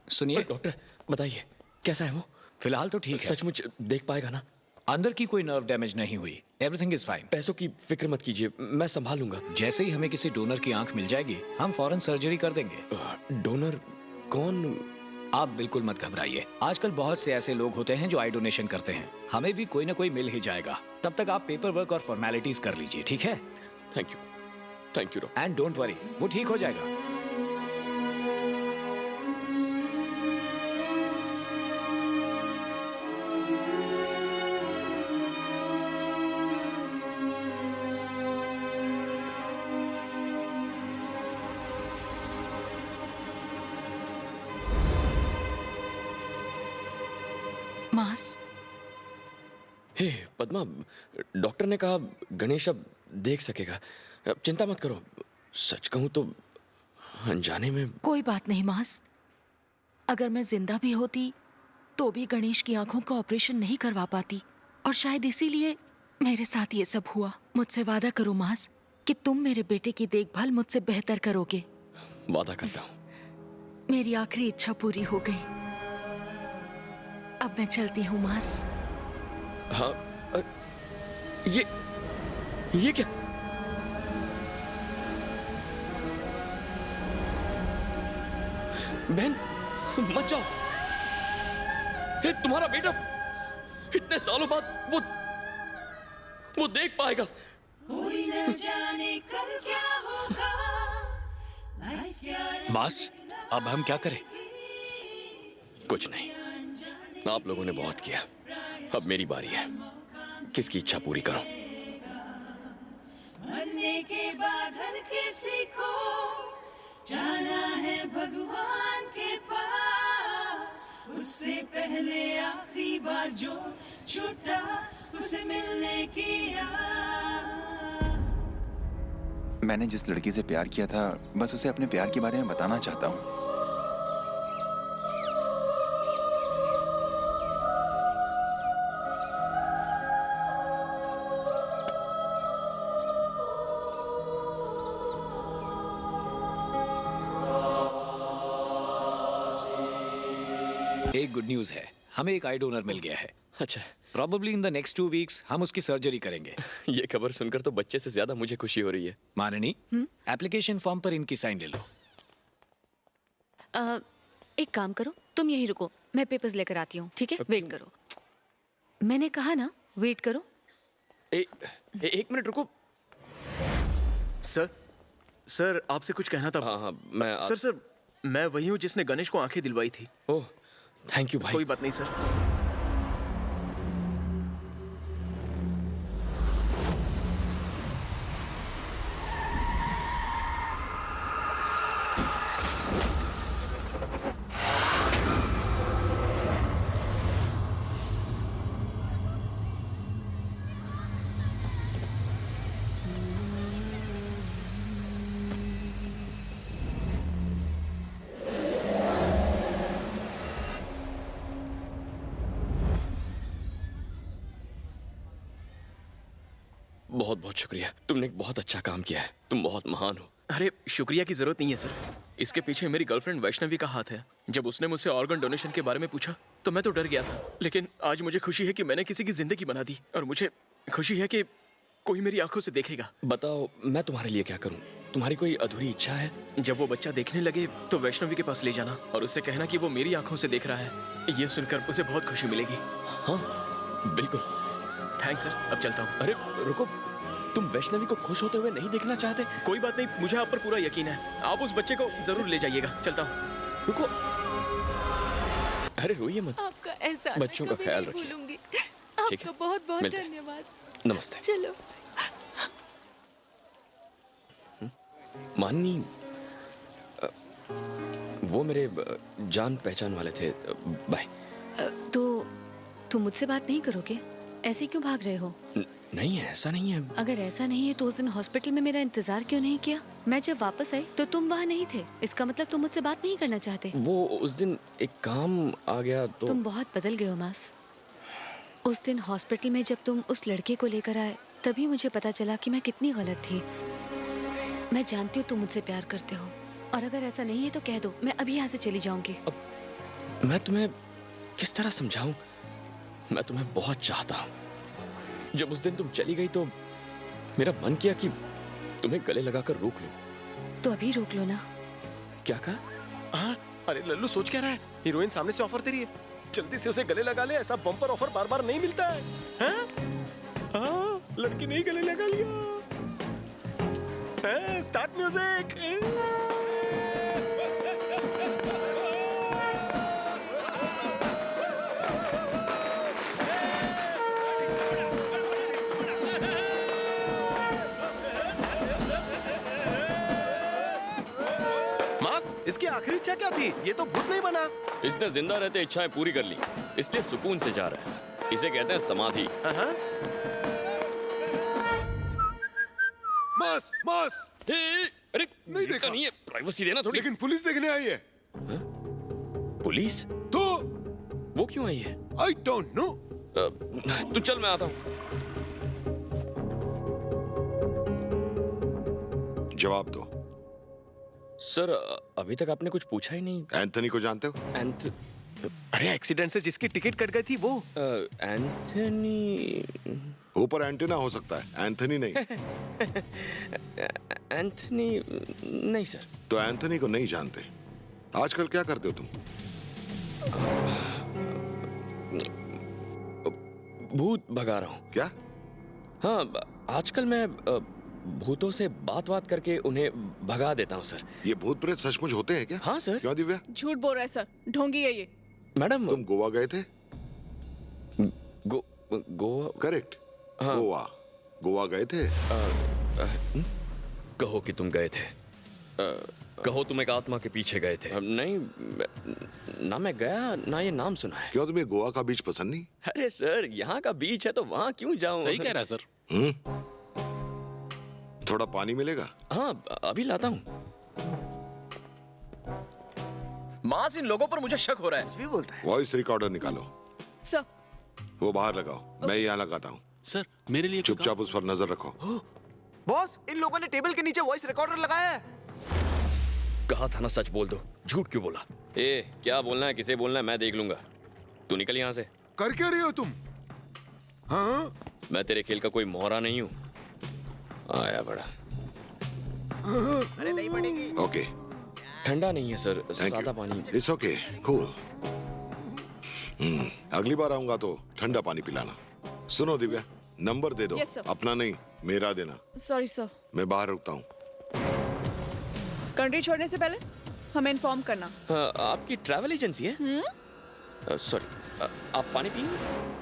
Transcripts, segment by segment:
सुनिए डॉक्टर बताइए कैसा है वो? फिलहाल तो ठीक है। सचमुच देख पाएगा ना? अंदर की कोई नर्व डैमेज नहीं हुई, एवरीथिंग इज फाइन। पैसों की फिक्र मत कीजिए, मैं संभालूंगा। जैसे ही हमें किसी डोनर की आंख मिल जाएगी हम फौरन सर्जरी कर देंगे। डोनर कौन? आप बिल्कुल मत घबराइए, आजकल बहुत से ऐसे लोग होते हैं जो आई डोनेशन करते हैं। हमें भी कोई ना कोई मिल ही जाएगा। तब तक आप पेपर वर्क और फॉर्मेलिटीज कर लीजिए, ठीक है? Thank you doctor. And don't worry, वो ठीक हो जाएगा। मास, हे पद्मा, डॉक्टर ने कहा गणेश अब देख सकेगा। अब चिंता मत करो। सच कहूं तो अनजाने में। कोई बात नहीं मास। अगर मैं जिंदा भी होती तो भी गणेश की आंखों का ऑपरेशन नहीं करवा पाती, और शायद इसीलिए मेरे साथ ये सब हुआ। मुझसे वादा करो मास कि तुम मेरे बेटे की देखभाल मुझसे बेहतर करोगे। वादा करता हूं। मेरी आखिरी इच्छा पूरी हो गई। अब मैं चलती हूँ मास। हाँ, ये क्या? बहन मत जाओ। हे, तुम्हारा बेटा इतने सालों बाद वो देख पाएगा। कोई न जाने कल क्या होगा। मास, अब हम क्या करें? कुछ नहीं, आप लोगों ने बहुत किया, अब मेरी बारी है। किसकी इच्छा पूरी करूं? मरने के बाद हर किसी को जाना है भगवान के पास। उससे पहले आखिरी बार जो छूटा उसे मिलने की आस। मैंने जिस लड़की से प्यार किया था, बस उसे अपने प्यार के बारे में बताना चाहता हूँ। एक गुड न्यूज है, हमें एक आई डोनर मिल गया है। अच्छा, probably in the next 2 weeks हम उसकी सर्जरी करेंगे। ये खबर सुनकर तो बच्चे से ज्यादा मुझे खुशी हो रही है। माननी, एप्लीकेशन फॉर्म पर इनकी साइन ले लो। एक काम करो, तुम यहीं रुको, मैं पेपर्स लेकर आती हूँ, ठीक है? वेट करो। मैंने कहा ना, वेट करो। एक मिनट रुको। सर आपसे कुछ कहना था। हाँ, मैं सर मैं वही हूँ जिसने गणेश को आंखें दिलवाई थी। ओह, थैंक यू भाई। कोई बात नहीं सर। बहुत बहुत शुक्रिया, तुमने एक बहुत अच्छा काम किया है। तुम बहुत महान हो। अरे शुक्रिया की जरूरत नहीं है सर। इसके पीछे मेरी गर्लफ्रेंड वैष्णवी का हाथ है। जब उसने मुझसे ऑर्गन डोनेशन के बारे में पूछा तो मैं तो डर गया था, लेकिन आज मुझे खुशी है कि मैंने किसी की जिंदगी बना दी, और मुझे खुशी है कि कोई मेरी आंखों से देखेगा। बताओ मैं तुम्हारे लिए क्या करूं? तुम्हारी कोई अधूरी इच्छा है? जब वो बच्चा देखने लगे तो वैष्णवी के पास ले जाना और उससे कहना कि वो मेरी आंखों से देख रहा है। ये सुनकर उसे बहुत खुशी मिलेगी। हाँ बिल्कुल। थैंक्स सर, अब चलता हूँ। अरे रुको, तुम वैष्णवी को खुश होते हुए नहीं देखना चाहते? कोई बात नहीं, मुझे आप पर पूरा यकीन है। आप उस बच्चे को जरूर ले जाइएगा। चलता हूँ। रुको, अरे रोइए मत। आपका एहसान बच्चों का ख्याल रखिए। भूलूंगी। ठीक है, आपका बहुत बहुत मिलते हैं। धन्यवाद। नमस्ते। चलो। माननी, वो मेरे जान पहचान वाले थे। बाय। तो तुम मुझसे बात नहीं करोगे? ऐसे क्यों भाग रहे हो? नहीं, ऐसा नहीं है। अगर ऐसा नहीं है तो उस दिन हॉस्पिटल में मेरा इंतजार क्यों नहीं किया? मैं जब वापस आई तो तुम वहाँ नहीं थे, इसका मतलब तुम मुझसे बात नहीं करना चाहते। वो उस दिन एक काम आ गया तो। तुम बहुत बदल गए हो मास। उस दिन हॉस्पिटल में जब तुम उस लड़के को लेकर आए तभी मुझे पता चला कि मैं कितनी गलत थी। मैं जानती हूँ तुम मुझसे प्यार करते हो, और अगर ऐसा नहीं है तो कह दो, मैं अभी यहाँ से चली जाऊंगी। मैं तुम्हें किस तरह समझाऊं? मैं तुम्हें बहुत चाहता हूं। जब उस दिन तुम चली गई तो मेरा मन किया कि तुम्हें गले लगाकर रोक लूं। तो अभी रोक लो ना। क्या कहा? हाँ, अरे लल्लू सोच क्या रहा है? हीरोइन सामने से ऑफर दे रही है, जल्दी से उसे गले लगा ले। ऐसा बम्पर ऑफर बार बार नहीं मिलता है। हाँ? हाँ, लड़की ने ही गले लगा लिया। हाँ, स्टार्ट म्यूजिक। मास, इसकी आखिरी इच्छा क्या थी? ये तो भूत नहीं बना। इसने जिंदा रहते इच्छाएं पूरी कर ली, इसलिए सुकून से जा रहा है। इसे कहते हैं समाधि। हाँ? मास मास अरे नहीं देखा। नहीं है, प्राइवेसी देना थोड़ी। लेकिन पुलिस देखने आई है। पुलिस? तो वो क्यों आई है? I don't know. तू चल, मैं आता हूँ। जवाब दो। सर, अभी तक आपने कुछ पूछा ही नहीं। एंथनी को जानते हो? अरे एक्सीडेंट से जिसकी टिकट कट गई थी वो। एंथनी? ऊपर एंटेना हो सकता है, एंथनी नहीं। एंथनी नहीं सर। तो एंथनी को नहीं जानते। आजकल क्या करते हो तुम? भूत भगा रहा हूँ। क्या? हाँ, आजकल मैं भूतों से बात करके उन्हें भगा देता हूँ सर। ये भूत प्रेत सचमुच होते हैं क्या? हाँ सर। क्यों दिव्या? झूठ बोल रहा है सर, ढोंगी है ये। मैडम, तुम गोवा गए थे? गोवा? करेक्ट। हाँ। गोवा गए थे? कहो कि तुम गए थे। कहो तुम एक आत्मा के पीछे गए थे। नहीं, ना मैं गया ना ये नाम सुना है। क्यों तुम्हें गोवा का बीच पसंद नहीं? अरे सर, यहाँ का बीच है तो वहाँ क्यों जाऊँ? सही कह रहा है सर। थोड़ा पानी मिलेगा? हाँ, अभी लाता हूँ। मास, इन लोगों पर मुझे शक हो रहा है। भी बोलता है। वॉइस रिकॉर्डर निकालो। सर, वो बाहर लगाओ, मैं यहाँ लगाता हूँ। सर, मेरे लिए चुपचाप उस पर नजर रखो। बॉस, इन लोगों ने टेबल के नीचे वॉइस रिकॉर्डर लगाया है। कहा था ना सच बोल दो, झूठ क्यों बोला? क्या बोलना है, किसे बोलना है, मैं देख लूंगा। तू निकल यहाँ से। कर क्या रहे हो तुम? हाँ? मैं तेरे खेल का कोई मोहरा नहीं हूँ। आया बड़ा। अरे नहीं पड़ेगी। ओके। ठंडा नहीं है सर, सादा पानी। It's okay, cool. अगली बार आऊंगा तो ठंडा पानी पिलाना। सुनो दिव्या, नंबर दे दो। Yes, sir. अपना नहीं, मेरा देना। Sorry sir. मैं बाहर रुकता हूँ। कंट्री छोड़ने से पहले हमें इन्फॉर्म करना। आपकी ट्रैवल एजेंसी है? सॉरी, आप पानी पिएंगे?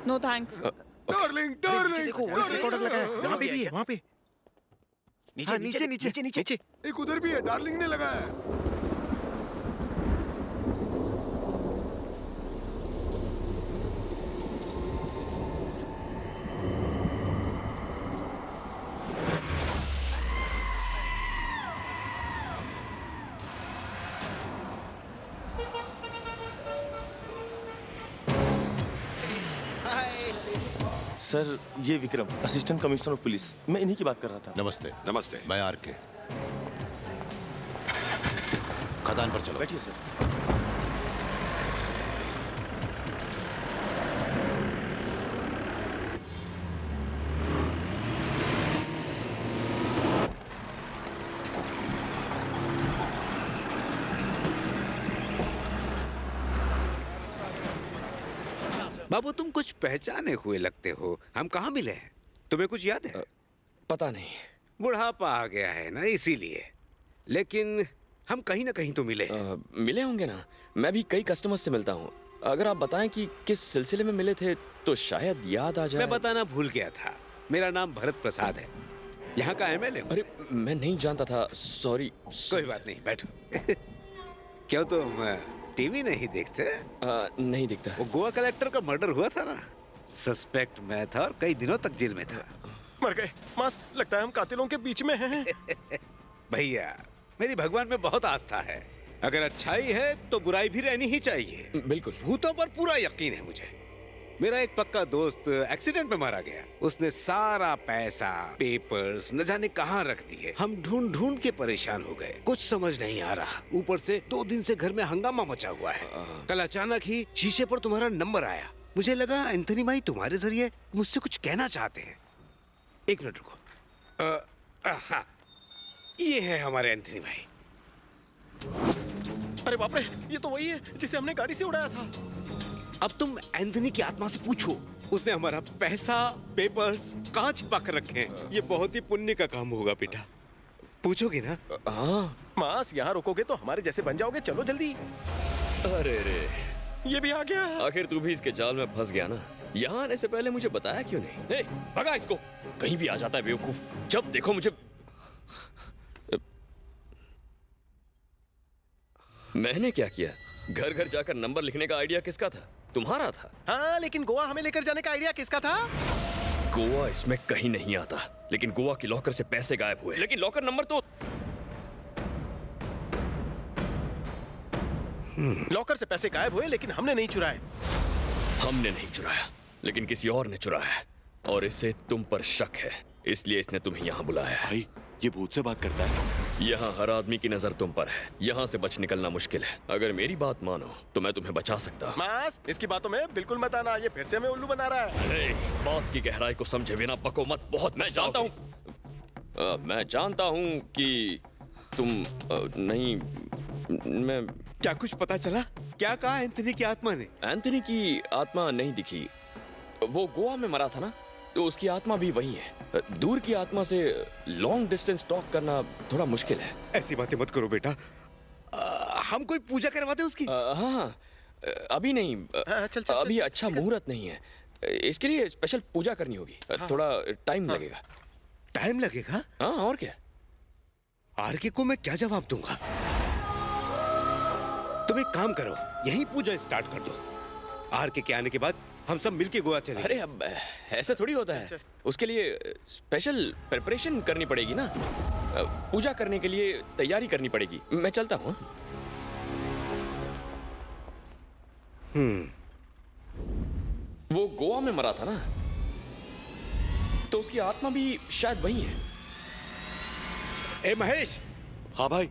No thanks. डार्लिंग, डार्लिंग, देखो वॉइस रिकॉर्डर लगाया है। वहाँ पे भी है, वहाँ पे। हाँ, नीचे नीचे नीचे। एक उधर भी है, डार्लिंग ने लगाया है। सर, ये Vikram, assistant commissioner of police. मैं इन्हीं की बात कर रहा था। नमस्ते। नमस्ते। मैं आर के। खदान पर चलो। बैठिए सर। बाबू, तुम कुछ पहचाने हुए लगते हो। हम कहाँ मिले हैं? तुम्हें कुछ याद है? पता नहीं। बुढ़ापा आ गया है ना, इसीलिए। लेकिन हम कहीं ना कहीं तो मिले हैं। मिले होंगे ना, मैं भी कई कस्टमर से मिलता हूँ। अगर आप बताएं कि किस सिलसिले में मिले थे तो शायद याद आ जाए। मैं बताना भूल गया था, मेरा नाम भरत प्रसाद है, यहाँ का एमएलए हूँ। अरे, मैं नहीं जानता था, सॉरी। कोई बात नहीं, बैठो। क्यों तुम टीवी नहीं देखते? नहीं दिखता। वो गोवा कलेक्टर का मर्डर हुआ था ना, सस्पेक्ट मैं था और कई दिनों तक जेल में था। मर गए। मास, लगता है हम कातिलों के बीच में हैं। भैया, मेरी भगवान में बहुत आस्था है। अगर अच्छाई है तो बुराई भी रहनी ही चाहिए। बिल्कुल। भूतों पर पूरा यकीन है मुझे। मेरा एक पक्का दोस्त एक्सीडेंट में मारा गया। उसने सारा पैसा, पेपर्स न जाने कहाँ रख दिए। हम ढूंढ ढूंढ के परेशान हो गए, कुछ समझ नहीं आ रहा। ऊपर से 2 दिन से घर में हंगामा मचा हुआ है। कल अचानक ही शीशे पर तुम्हारा नंबर आया। मुझे लगा एंथनी भाई तुम्हारे जरिए मुझसे कुछ कहना चाहते हैं। एक मिनट रुको। हाँ, ये है हमारे एंथनी भाई। अरे बाप रे, ये तो वही है जिसे हमने गाड़ी से उड़ाया था। अब तुम एंथनी की आत्मा से पूछो, उसने हमारा पैसा, पेपर्स कहाँ छिपा कर रखे हैं। ये बहुत ही पुण्य का काम होगा बेटा, पूछोगे ना? हाँ मास, यहाँ रुकोगे तो हमारे जैसे बन जाओगे। चलो जल्दी। अरे रे, ये भी आ गया। आखिर तू भी इसके जाल में फंस गया ना। यहाँ आने से पहले मुझे बताया क्यों नहीं? हे, भगा इसको, कहीं भी आ जाता है बेवकूफ। जब देखो मुझे। मैंने क्या किया? घर घर जाकर नंबर लिखने का आइडिया किसका था? तुम्हारा था। हाँ, लेकिन गोवा हमें लेकर जाने का आइडिया किसका था? गोवा इसमें कहीं नहीं आता, लेकिन गोवा की लॉकर से पैसे गायब हुए। लेकिन लॉकर नंबर तो लॉकर से पैसे गायब हुए, लेकिन हमने नहीं चुराए। हमने नहीं चुराया, लेकिन किसी और ने चुराया है, और इससे तुम पर शक है, इसलिए इसने तुम्हें यहाँ बुलाया है। भाई, ये भूत से बात करता है। यहाँ हर आदमी की नजर तुम पर है। यहाँ से बच निकलना मुश्किल है। अगर मेरी बात मानो तो मैं तुम्हें बचा सकता हूँ। मास, इसकी बातों में बिल्कुल मत आना, ये फिर से हमें उल्लू बना रहा है। अरे, बात की गहराई को समझे बिना बको मत। बहुत मैं जानता हूँ कि तुम नहीं। मैं क्या कुछ पता चला? क्या कहा एंथनी की आत्मा ने? एंथनी की आत्मा नहीं दिखी। वो गोवा में मरा था ना, तो उसकी आत्मा भी वही है। दूर की आत्मा से लॉन्ग डिस्टेंस टॉक करना थोड़ा मुश्किल है। ऐसी बातें मत करो बेटा। हम कोई पूजा करवा दें उसकी? हाँ, अभी नहीं। चल, अभी अच्छा मुहूर्त नहीं है। इसके लिए स्पेशल पूजा करनी होगी। थोड़ा टाइम लगेगा। टाइम लगेगा? हाँ, और क्या। आरके को मैं क्या जवाब दूंगा? तुम एक काम करो, यही पूजा स्टार्ट कर दो। आरके के आने के बाद हम सब मिलके गोवा चलेंगे। अरे अब ऐसे थोड़ी होता है। उसके लिए स्पेशल प्रिपरेशन करनी पड़ेगी ना। पूजा करने के लिए तैयारी करनी पड़ेगी। मैं चलता हूँ। वो गोवा में मरा था ना, तो उसकी आत्मा भी शायद वही है। ए महेश। हाँ भाई।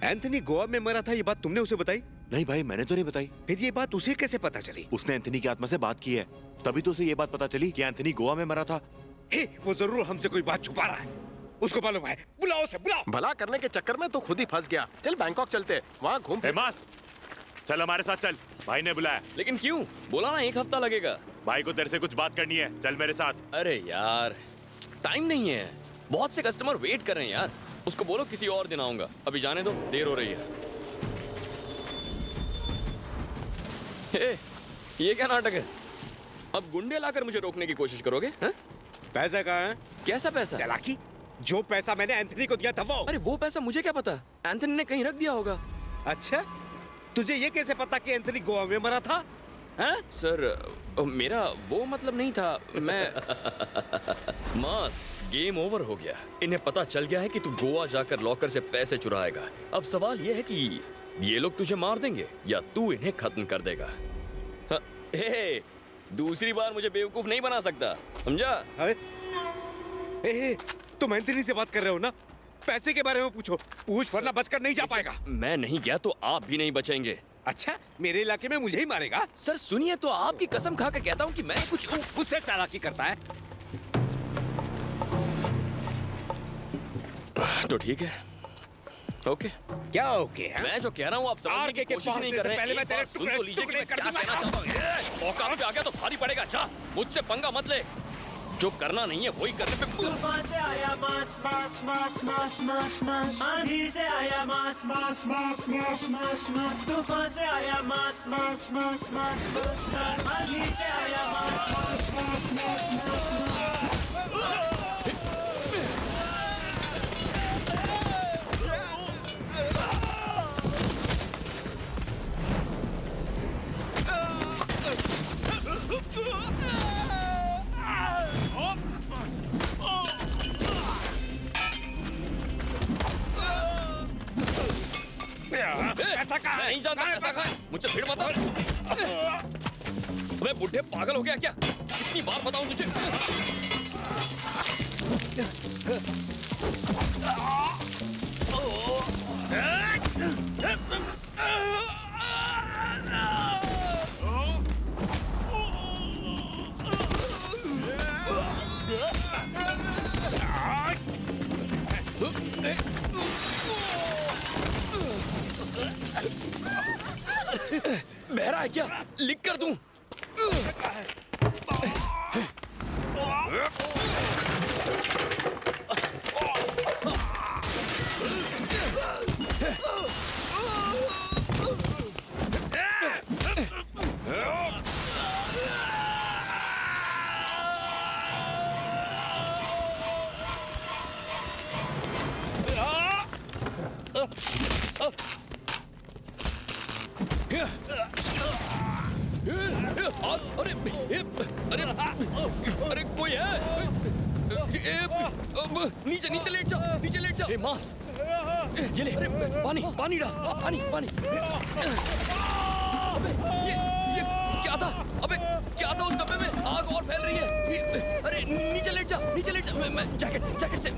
एंथनी गोवा में मरा था, ये बात तुमने उसे बताई? नहीं भाई, मैंने तो नहीं बताई। फिर ये बात उसे कैसे पता चली? उसने एंथनी की आत्मा से बात की है, तभी तो उसे ये बात पता चली कि एंथनी गोवा में मरा था। हे, वो जरूर हमसे कोई बात छुपा रहा है। उसको मालूम है। बुलाओ उसे, बुलाओ। भला करने के चक्कर में तो खुद ही फंस गया। चल बैंकॉक चलते, वहाँ घूम। मास, चल हमारे साथ चल, भाई ने बुलाया। लेकिन क्यों? बोला ना 1 हफ्ता लगेगा। भाई को तेरे से कुछ बात करनी है, चल मेरे साथ। अरे यार, टाइम नहीं है। बहुत से कस्टमर वेट कर रहे हैं यार। उसको बोलो किसी और दिन आऊंगा। अभी जाने दो, देर हो रही है। हे, ये क्या नाटक है? अब गुंडे लाकर मुझे रोकने की कोशिश करोगे? हैं? पैसा कहाँ है? कैसा पैसा? चालाकी। जो पैसा मैंने एंथनी को दिया था वो। अरे वो पैसा मुझे क्या पता? एंथनी ने कहीं रख दिया होगा। अच्छा, तुझे ये कैसे पता कि एंथनी गोवा में मरा था? हैं? सर, मेरा वो मतलब नहीं था। मैं मास, गेम ओवर हो गया। इन्हें पता चल गया है कि तू गोवा जाकर लॉकर से पैसे चुराएगा। अब सवाल यह है कि ये लोग तुझे मार देंगे या तू इन्हें खत्म कर देगा। हे, दूसरी बार मुझे बेवकूफ नहीं बना सकता, समझा? तुम एंथनी से बात कर रहे हो ना? पैसे के बारे में पूछो, पूछ वरना बचकर नहीं जा पाएगा। मैं नहीं गया तो आप भी नहीं बचेंगे। अच्छा, मेरे इलाके में मुझे ही मारेगा? सर सुनिए, तो आपकी कसम खाकर कहता हूँ कि मैं कुछ उससे चालाकी करता है। तो ठीक है, ओके। क्या ओके है? मैं जो कह रहा हूँ आप समझने की कोशिश नहीं कर रहे हैं। पहले मैं तेरे सुन तो लीजिए कि मैं क्या कहना चाहता हूँ। औकात पे आ गया तो भारी पड़ेगा। जा, मुझसे पंगा मत ले। जो करना नहीं है वही करने पे। तूफान से आया मास मास मास मास मास मास, आंधी से आया मास मास मास मास मास मास, तूफान से आया मास मास मास मास मास, आंधी से आया मास मास मास मास मास। ऐसा कहा नहीं जानता, ऐसा कहा मुझसे भिड़ मत। अबे बुढ़े पागल हो गया क्या? कितनी बार बताऊं तुझे? बहरा है क्या? लिख कर दूं? अरे कोई है? नीचे नीचे लेट जा, नीचे लेट जा। मास, ये ले, पानी पानी डाल, पानी पानी। अबे ये क्या था? अबे क्या था उस डब्बे में? आग और फैल रही है। अरे नीचे लेट जा, नीचे लेट जा। मैं जैकेट से।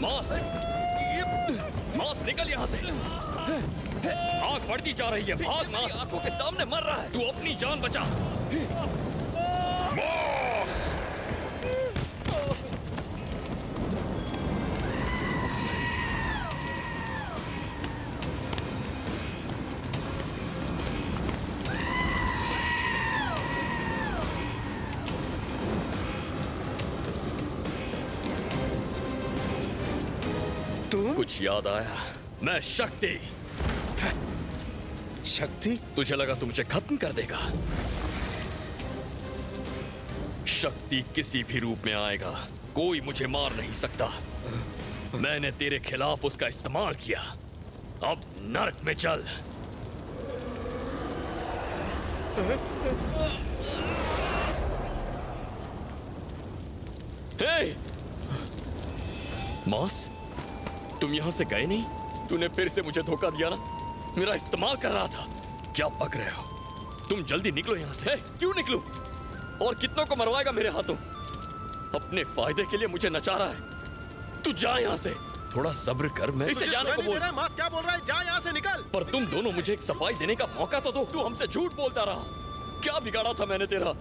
मास निकल यहाँ से। आग बढ़ती जा रही है, भाग मास। आंखों के सामने मर रहा है, तू अपनी जान बचा। मास! तुम? कुछ याद आया? मैं शक्ति। शक्ति? तुझे लगा तू मुझे खत्म कर देगा? शक्ति किसी भी रूप में आएगा, कोई मुझे मार नहीं सकता। मैंने तेरे खिलाफ उसका इस्तेमाल किया, अब नरक में चल। हे! मॉस, तुम यहां से गए नहीं? तूने फिर से मुझे धोखा दिया ना? मेरा इस्तेमाल कर रहा था। क्या पक रहे हो? तुम जल्दी निकलो यहां से। क्यों निकलूं? और कितनों को मरवाएगा मेरे हाथों? अपने फायदे के लिए मुझे नचा रहा है। तू जा यहां से। थोड़ा सब्र कर, मैं इसे जाने को बोल। मास क्या बोल रहा है? जा यहां से निकल। पर तुम दोनों मुझे एक सफाई देने का मौका तो दो। तू हमसे झूठ बोलता रहा। क्या बिगाड़ा था मैंने तेरा?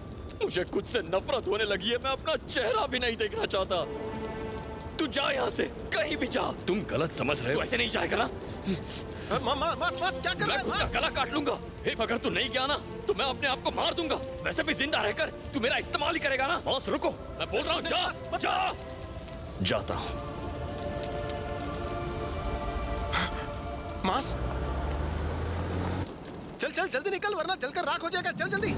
मुझे खुद से नफरत होने लगी है। मैं अपना चेहरा भी नहीं देखना चाहता। तू जा यहाँ से, कहीं भी जा। तुम गलत समझ रहे हो, ऐसे नहीं जाएगा ना? मास क्या कर रहा है? मैं खुद का गला काट लूंगा। अगर तू नहीं गया ना तो मैं अपने आप को मार दूंगा। वैसे भी जिंदा रहकर तू मेरा इस्तेमाल ही करेगा ना? बॉस रुको, मैं बोल रहा हूँ, जा जा। जाता हूँ। मास, चल चल जल्दी निकल वरना जलकर राख हो जाएगा। चल जल्दी।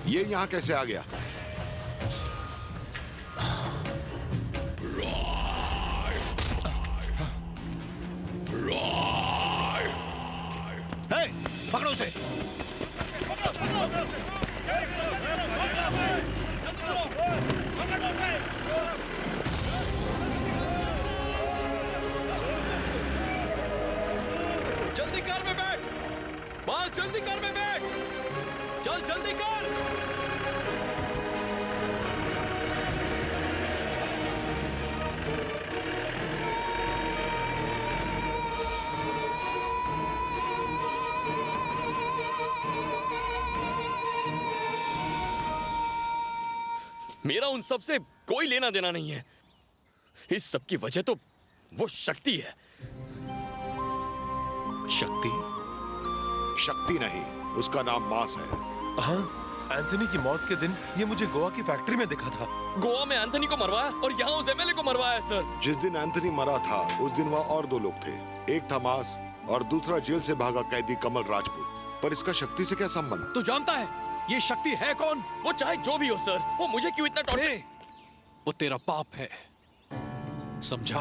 ये यहाँ कैसे आ गया? हे, पकड़ो उसे। जल्दी कार में बैठ। बस जल्दी कार में बैठ। चल जल्दी कर। मेरा उन सब से कोई लेना देना नहीं है। इस सब की वजह तो वो शक्ति है। शक्ति? शक्ति नहीं, उसका नाम मास है। हाँ, एंथनी की मौत के दिन ये मुझे गोवा की फैक्ट्री में दिखा था। गोवा में एंथनी को मरवाया और यहाँ उस एमएलए को मरवाया सर। जिस दिन एंथनी मरा था उस दिन वहाँ और दो लोग थे। एक था मास और दूसरा जेल से भागा कैदी कमल राजपूत। पर इसका शक्ति से क्या संबंध? तू जानता है ये शक्ति है कौन? वो चाहे जो भी हो सर, वो मुझे क्यों इतना टॉर्चर? वो तेरा पाप है, समझा?